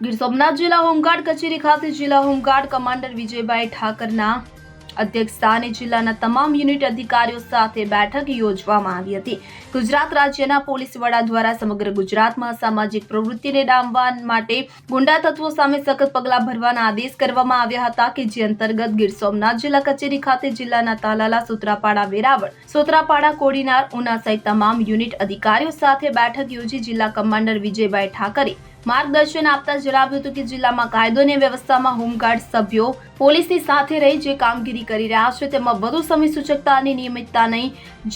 ગીર સોમનાથ જિલ્લા હોમગાર્ડ કચેરી ખાતે જિલ્લા હોમગાર્ડ કમાન્ડર વિજયભાઈ ઠાકરના અધ્યક્ષસ્થાને જિલ્લાના તમામ યુનિટ અધિકારીઓ સાથે બેઠક યોજવામાં આવી હતી। ગુજરાત રાજ્યના પોલીસ વડા દ્વારા સમગ્ર ગુજરાતમાં સામાજિક પ્રવૃત્તિને ડામવા માટે ગુંડા તત્વો સામે સખત પગલાં ભરવાના આદેશ કરવામાં આવ્યા હતા કે જે અંતર્ગત ગીર સોમનાથ જિલ્લા કચેરી ખાતે જિલ્લાના તાલાલા, સૂત્રાપાડા, વેરાવળ, સોત્રાપાડા, કોડીનાર, ઉના સહિત તમામ યુનિટ અધિકારીઓ સાથે બેઠક યોજી જિલ્લા કમાન્ડર વિજયભાઈ ઠાકરે માર્ગદર્શન આપતા જણાવ્યું હતું કે જિલ્લામાં કાયદો અને વ્યવસ્થામાં હોમગાર્ડ સભ્યો પોલીસની સાથે રહી જે કામગીરી કરી રહ્યા છે તેમાં વધુ સમય સૂચકતા અને નિયમિતતાની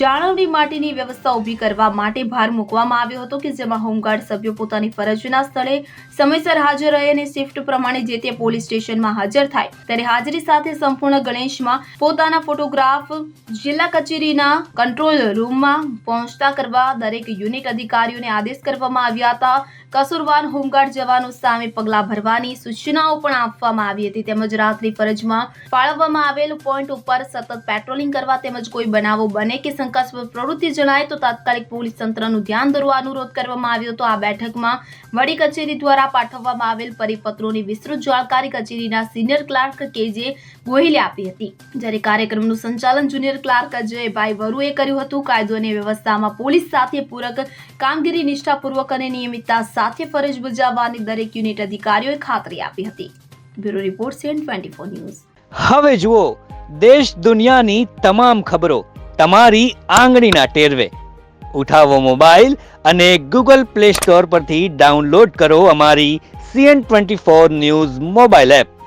જાળવણી માટેની વ્યવસ્થા ઊભી કરવા માટે ભાર મૂકવામાં આવ્યો હતો કે જેમાં હોમગાર્ડ સભ્યો પોતાની ફરજના સ્થળે સમયસર હાજર રહે અને શિફ્ટ પ્રમાણે જે તે પોલીસ સ્ટેશનમાં હાજર થાય ત્યારે હાજરી સાથે સંપૂર્ણ ગણેશમાં પોતાના ફોટોગ્રાફ જિલ્લા કચેરીના કંટ્રોલ રૂમમાં પહોંચતા કરવા દરેક યુનિટ અધિકારીઓને આદેશ કરવામાં આવ્યા હતા। કસૂરવાર હોમગાર્ડ જવાનો સામે પગલાં ભરવાની સૂચનાઓ પણ આપવામાં આવી હતી તેમજ રાત્રિ ફરજમાં ફાળવવામાં આવેલ પોઈન્ટ ઉપર સતત પેટ્રોલિંગ કરવા તેમજ કોઈ બનાવો બને કે શંકાસ્પદ પ્રવૃત્તિ જણાય તો તાત્કાલિક પોલીસ તંત્રનું ધ્યાન દોરવા અનુરોધ કરવામાં આવ્યો હતો। આ બેઠકમાં વડી કચેરી દ્વારા પાઠવવામાં આવેલ પરિપત્રોની વિસ્તૃત જાણકારી કચેરીના સિનિયર ક્લાર્ક કે.જે. ગોહિલે આપી હતી જ્યારે કાર્યક્રમનું સંચાલન જુનિયર ક્લાર્ક અજયભાઈ વરુએ કર્યું હતું। કાયદો અને વ્યવસ્થામાં પોલીસ સાથે પૂરક કામગીરી નિષ્ઠાપૂર્વક અને નિયમિતતા સાથે ફરજ બજાવવાની દરેક યુનિટ અધિકારીઓએ ખાતરી આપી હતી। Bureau report CN24 news. હવે જુઓ દેશ દુનિયાની તમામ ખબરો તમારી આંગળીના ટેરવે। ઉઠાવો મોબાઈલ અને Google Play Store પરથી ડાઉનલોડ કરો અમારી CN24 ન્યૂઝ મોબાઈલ એપ।